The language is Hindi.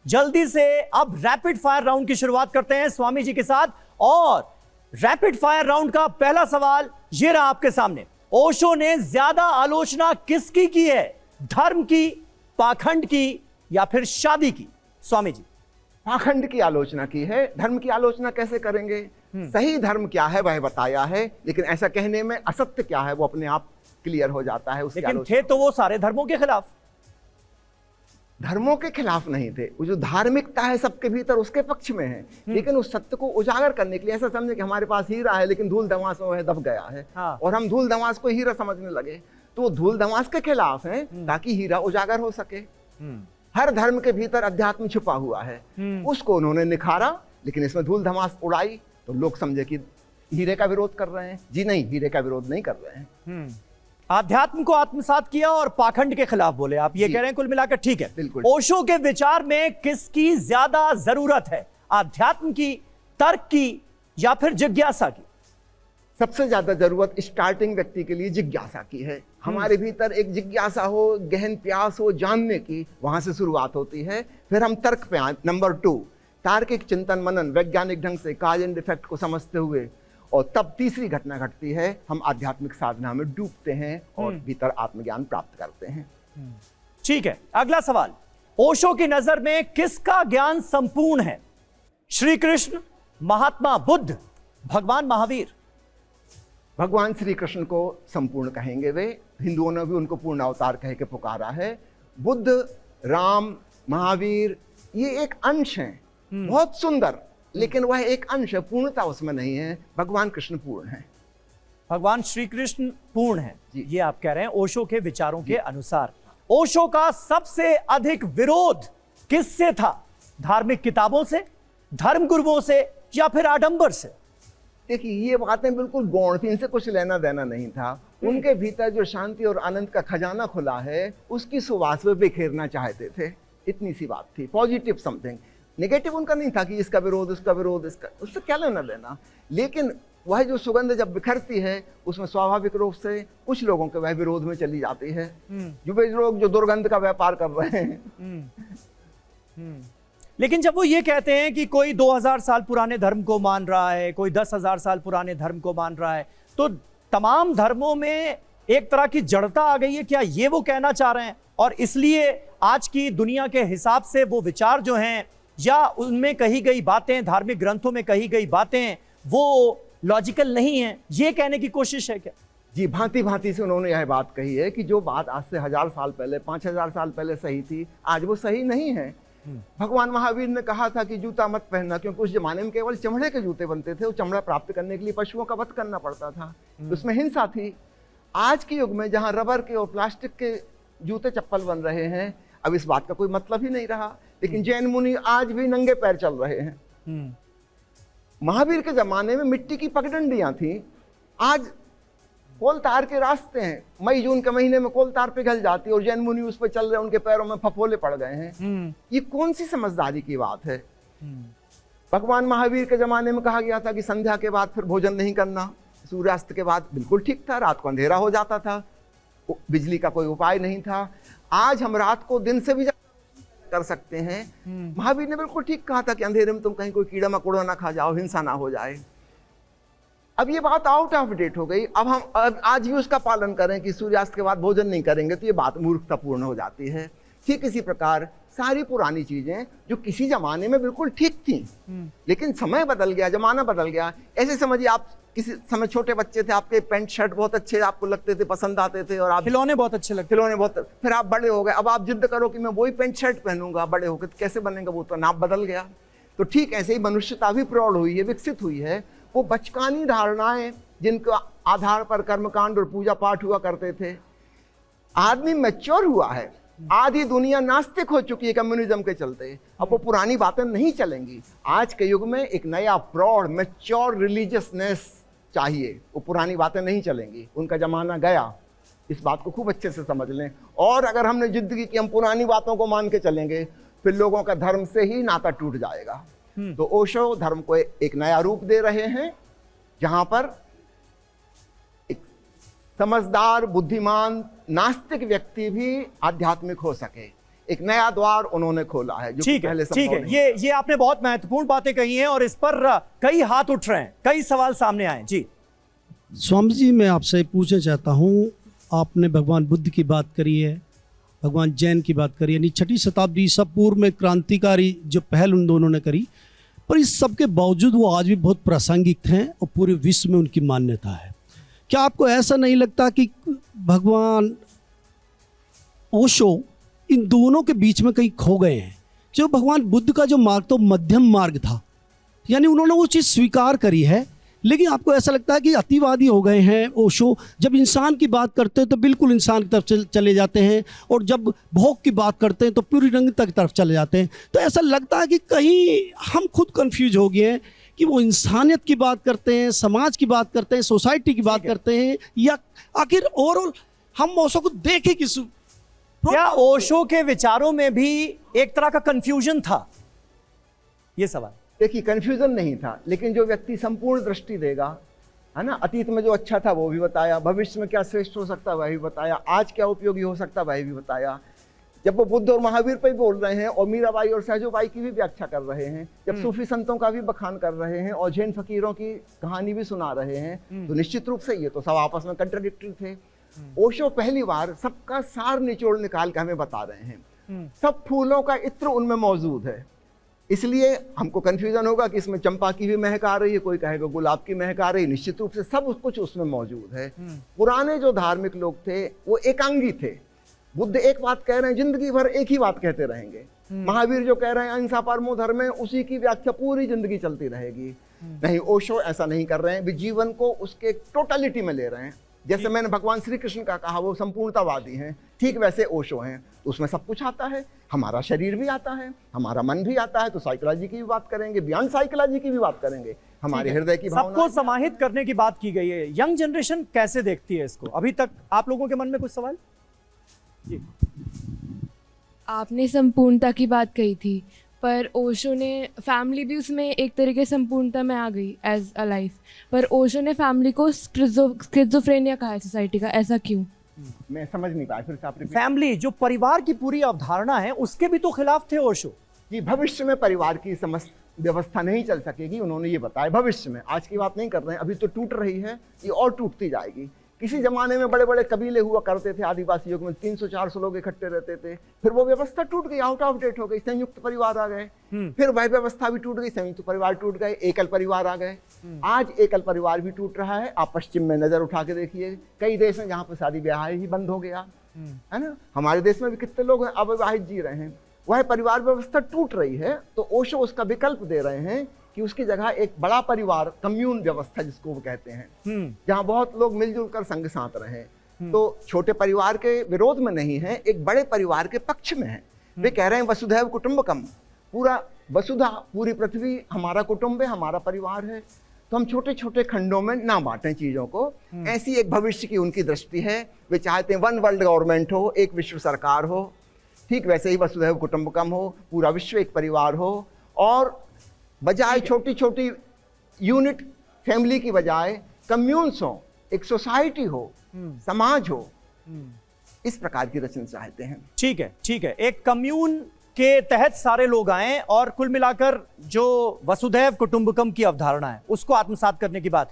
जल्दी से अब रैपिड फायर राउंड की शुरुआत करते हैं स्वामी जी के साथ। और रैपिड फायर राउंड का पहला सवाल ये रहा आपके सामने। ओशो ने ज्यादा आलोचना किसकी की है? धर्म की, पाखंड की या फिर शादी की? स्वामी जी। पाखंड की आलोचना की है। धर्म की आलोचना कैसे करेंगे? सही धर्म क्या है वह बताया है, लेकिन ऐसा कहने में असत्य क्या है वो अपने आप क्लियर हो जाता है। लेकिन थे तो वो सारे धर्मों के खिलाफ। धर्मों के खिलाफ नहीं थे, वो जो धार्मिकता है सबके भीतर उसके पक्ष में है। लेकिन उस सत्य को उजागर करने के लिए ऐसा समझे कि हमारे पास हीरा है लेकिन धूल धमास में वह दब गया है। हाँ। और हम धूल धमास को हीरा समझने लगे, तो वो धूल धमास के खिलाफ है ताकि हीरा उजागर हो सके। हर धर्म के भीतर अध्यात्म छुपा हुआ है, उसको उन्होंने निखारा, लेकिन इसमें धूल धमास उड़ाई तो लोग समझे कि हीरे का विरोध कर रहे हैं। जी नहीं, हीरे का विरोध नहीं कर रहे हैं। आध्यात्म को आत्मसात किया और पाखंड के खिलाफ बोले, आप ये कह रहे हैं कुल मिलाकर। ठीक है, बिल्कुल। ओशो के विचार में किसकी ज्यादा जरूरत है? आध्यात्म की, तर्क की या फिर जिज्ञासा की? सबसे ज्यादा जरूरत स्टार्टिंग व्यक्ति के लिए जिज्ञासा की है। हमारे भीतर एक जिज्ञासा हो, गहन प्यास हो जानने की, वहां से शुरुआत होती है। फिर हम तर्क पे आए। नंबर 2, तार्किक चिंतन मनन, वैज्ञानिक ढंग से काज एंड इफेक्ट को समझते हुए, और तब तीसरी घटना घटती है, हम आध्यात्मिक साधना में डूबते हैं और भीतर आत्मज्ञान प्राप्त करते हैं। ठीक है, अगला सवाल। ओशो की नजर में किसका ज्ञान संपूर्ण है? श्री कृष्ण, महात्मा बुद्ध, भगवान महावीर? भगवान श्री कृष्ण को संपूर्ण कहेंगे वे। हिंदुओं ने भी उनको पूर्ण अवतार कह के पुकारा है। बुद्ध, राम, महावीर ये एक अंश हैं, बहुत सुंदर, लेकिन वह एक अंश है, पूर्णता उसमें नहीं है। भगवान कृष्ण पूर्ण है। भगवान श्री कृष्ण पूर्ण है, ये आप कह रहे हैं ओशो के विचारों के अनुसार। ओशो का सबसे अधिक विरोध किससे था? धार्मिक किताबों से, धर्म गुरुओं से या फिर आडंबर से? देखिए, ये बातें बिल्कुल गौण थी, इनसे कुछ लेना देना नहीं था। उनके भीतर जो शांति और आनंद का खजाना खुला है, उसकी सुवास वे बिखेरना चाहते थे। इतनी सी बात थी, पॉजिटिव समथिंग। नेगेटिव उनका नहीं था कि इसका विरोध, उसका विरोध, इसका, उससे क्या लेना देना। लेकिन वह जो सुगंध जब बिखरती है, उसमें स्वाभाविक रूप से कुछ लोगों के वह विरोध में चली जाती है। जो वे लोग जो दुर्गंध का व्यापार कर रहे हैं। लेकिन जब वो ये कहते हैं कि कोई 2000 साल पुराने धर्म को मान रहा है, कोई 10,000 साल पुराने धर्म को मान रहा है, तो तमाम धर्मों में एक तरह की जड़ता आ गई है, क्या ये वो कहना चाह रहे हैं? और इसलिए आज की दुनिया के हिसाब से वो विचार जो हैं या उनमें कही गई बातें, धार्मिक ग्रंथों में कही गई बातें, वो लॉजिकल नहीं है, ये कहने की कोशिश है क्या? जी, भांति भांति से उन्होंने यह बात कही है कि जो बात आज से 1000 साल पहले, 5000 साल पहले सही थी, आज वो सही नहीं है। भगवान महावीर ने कहा था कि जूता मत पहनना, क्योंकि उस जमाने में केवल चमड़े के जूते बनते थे। वो चमड़ा प्राप्त करने के लिए पशुओं का वध करना पड़ता था, उसमें हिंसा थी। आज के युग में जहां रबर के और प्लास्टिक के जूते चप्पल बन रहे हैं, अब इस बात का कोई मतलब ही नहीं रहा। लेकिन जैन मुनि आज भी नंगे पैर चल रहे हैं। महावीर के जमाने में मिट्टी की पगडंडियां थी, आज कोलतार के रास्ते हैं। मई जून के महीने में कोलतार पिघल जाती है और जैन मुनि उस पर चल रहे, उनके पैरों में फफोले पड़ गए हैं। ये कौन सी समझदारी की बात है? भगवान महावीर के जमाने में कहा गया था कि संध्या के बाद फिर भोजन नहीं करना, सूर्यास्त के बाद बिल्कुल ठीक था, रात को अंधेरा हो जाता था, बिजली का कोई उपाय नहीं था। आज हम रात को दिन से भी कर सकते हैं। महावीर ने बिल्कुल ठीक कहा था कि अंधेरे में तुम कहीं कोई कीड़ा मकोड़ा ना खा जाओ, हिंसा ना हो जाए। अब ये बात आउट ऑफ डेट हो गई। अब हम आज भी उसका पालन करें कि सूर्यास्त के बाद भोजन नहीं करेंगे, तो ये बात मूर्खतापूर्ण हो जाती है। ठीक इसी प्रकार सारी पुरानी चीजें जो किसी जमाने में बिल्कुल ठीक थी, लेकिन समय बदल गया, जमाना बदल गया। ऐसे समझिए, आप किसी समय छोटे बच्चे थे, आपके पैंट शर्ट बहुत अच्छे आपको लगते थे, पसंद आते थे, और आप खिलौने बहुत अच्छे लगते, खिलौने बहुत। फिर आप बड़े हो गए, अब आप जिद करो कि मैं वही पैंट शर्ट पहनूंगा, बड़े होकर कैसे बनेगा? वो तो नाप बदल गया। तो ठीक ऐसे ही मनुष्यता भी प्रौढ़ हुई है, विकसित हुई है। वो बचकानी धारणाएं जिनके आधार पर कर्मकांड और पूजा पाठ हुआ करते थे, आदमी मैच्योर हुआ है। आधी दुनिया नास्तिक हो चुकी है कम्युनिज्म के चलते। अब वो पुरानी बातें नहीं चलेंगी। आज के युग में एक नया प्रौढ़ मैच्योर रिलीजियसनेस चाहिए, वो पुरानी बातें नहीं चलेंगी, उनका जमाना गया। इस बात को खूब अच्छे से समझ लें। और अगर हमने जिद की कि हम पुरानी बातों को मान के चलेंगे, फिर लोगों का धर्म से ही नाता टूट जाएगा। तो ओशो धर्म को एक नया रूप दे रहे हैं, जहां पर एक समझदार, बुद्धिमान, नास्तिक व्यक्ति भी आध्यात्मिक हो सके। एक नया द्वार उन्होंने खोला है जो ठीक पहले है, ठीक संभव है। नहीं। ये आपने बहुत महत्वपूर्ण बातें कही हैं और इस पर कई हाथ उठ रहे हैं, कई सवाल सामने आए। जी स्वामी जी, मैं आपसे पूछना चाहता हूँ, आपने भगवान बुद्ध की बात करी है, भगवान जैन की बात करी, यानी 6वीं शताब्दी ईसा पूर्व में क्रांतिकारी जो पहल उन दोनों ने करी, पर इस सब के बावजूद वो आज भी बहुत प्रासंगिक हैं और पूरे विश्व में उनकी मान्यता है। क्या आपको ऐसा नहीं लगता कि भगवान ओशो इन दोनों के बीच में कहीं खो गए हैं? जो भगवान बुद्ध का जो मार्ग तो मध्यम मार्ग था, यानी उन्होंने वो चीज़ स्वीकार करी है, लेकिन आपको ऐसा लगता है कि अतिवादी हो गए हैं ओशो? जब इंसान की बात करते हैं तो बिल्कुल इंसान की तरफ चले जाते हैं, और जब भोग की बात करते हैं तो पूरी रंगता की तरफ चले जाते हैं। तो ऐसा लगता है कि कहीं हम खुद कंफ्यूज हो गए हैं कि वो इंसानियत की बात करते हैं, समाज की बात करते हैं, सोसाइटी की बात करते हैं, या आखिर ओवरऑल हम ओशो को देखें किस? क्या ओशो के विचारों में भी एक तरह का कंफ्यूजन था? ये सवाल। देखिए, कंफ्यूजन नहीं था, लेकिन जो व्यक्ति संपूर्ण दृष्टि देगा, है ना, अतीत में जो अच्छा था वो भी बताया, भविष्य में क्या श्रेष्ठ हो सकता है वह भी बताया, आज क्या उपयोगी हो सकता है वह भी बताया। जब वो बुद्ध और महावीर पे भी बोल रहे हैं और मीराबाई और सहजोबाई की भी व्याख्या कर रहे हैं, जब सूफी संतों का भी बखान कर रहे हैं और जैन फकीरों की कहानी भी सुना रहे हैं, तो निश्चित रूप से ये तो सब आपस में कंट्राडिक्टरी थे। ओशो पहली बार सबका सार निचोड़ निकाल के हमें बता रहे हैं। सब फूलों का इत्र उनमें मौजूद है, इसलिए हमको कंफ्यूजन होगा कि इसमें चंपा की भी महक आ रही है, कोई कहेगा गुलाब की महक आ रही है। निश्चित रूप से सब कुछ उसमें मौजूद है। पुराने जो धार्मिक लोग थे वो एकांगी थे। बुद्ध एक बात कह रहे हैं, जिंदगी भर एक ही बात कहते रहेंगे। महावीर जो कह रहे हैं अहिंसा परमो धर्म है, उसी की व्याख्या पूरी जिंदगी चलती रहेगी। नहीं, ओशो ऐसा नहीं कर रहे हैं, वे जीवन को उसके टोटलिटी में ले रहे हैं। जैसे मैंने भगवान श्री कृष्ण का कहा वो संपूर्णतावादी हैं, ठीक वैसे ओशो हैं। उसमें सब कुछ आता है, हमारा शरीर भी आता है, हमारा मन भी आता है, तो साइकोलॉजी की भी बात करेंगे, बियॉन्ड साइकोलॉजी की भी बात करेंगे, हमारे हृदय की भावना। सबको समाहित करने की बात की गई है। यंग जनरेशन कैसे देखती है इसको? अभी तक आप लोगों के मन में कुछ सवाल? जी। आपने संपूर्णता की बात कही थी, पर ओशो ने फैमिली भी उसमें एक तरीके से संपूर्णता में आ गई एज अ लाइफ, पर ओशो ने फैमिली को स्किज़ोफ्रेनिया कहा है सोसाइटी का, ऐसा क्यों? मैं समझ नहीं पाया, फिर से आप रिपीट। फैमिली जो परिवार की पूरी अवधारणा है उसके भी तो खिलाफ थे ओशो। जी, भविष्य में परिवार की समस्त व्यवस्था नहीं चल सकेगी, उन्होंने ये बताया। भविष्य में, आज की बात नहीं कर रहे हैं, अभी तो टूट रही है, ये और टूटती जाएगी। किसी जमाने में बड़े बड़े कबीले हुआ करते थे, आदिवासी युग में 300-400 लोग इकट्ठे रहते थे, फिर वो व्यवस्था टूट गई, आउट ऑफ डेट हो गई, संयुक्त परिवार आ गए। फिर वह व्यवस्था भी टूट गई, संयुक्त परिवार टूट गए, एकल परिवार आ गए। आज एकल परिवार भी टूट रहा है। आप पश्चिम में नजर उठा के देखिए, कई देश हैं जहाँ पर शादी ब्याह ही बंद हो गया है ना। हमारे देश में भी कितने लोग हैं अविवाहित जी रहे हैं। वह परिवार व्यवस्था टूट रही है, तो ओशो उसका विकल्प दे रहे हैं कि उसकी जगह एक बड़ा परिवार, कम्यून व्यवस्था जिसको वो कहते हैं, जहां बहुत लोग मिलजुल कर संग साथ रहें। तो छोटे परिवार के विरोध में नहीं है, एक बड़े परिवार के पक्ष में है। वे कह रहे हैं वसुधैव कुटुंबकम, पूरा वसुधा, पूरी पृथ्वी हमारा कुटुंब है, हमारा परिवार है। तो हम छोटे छोटे खंडों में ना बांटें चीजों को। ऐसी एक भविष्य की उनकी दृष्टि है। वे चाहते हैं वन वर्ल्ड गवर्नमेंट हो, एक विश्व सरकार हो, ठीक वैसे ही वसुधैव कुटुंबकम हो, पूरा विश्व एक परिवार हो, और बजाय छोटी छोटी यूनिट फैमिली की बजाय कम्यून्स हो, एक सोसाइटी हो, समाज हो, इस प्रकार की रचना चाहते हैं। ठीक है, ठीक है। एक कम्यून के तहत सारे लोग आए और कुल मिलाकर जो वसुधैव कुटुंबकम की अवधारणा है उसको आत्मसात करने की बात,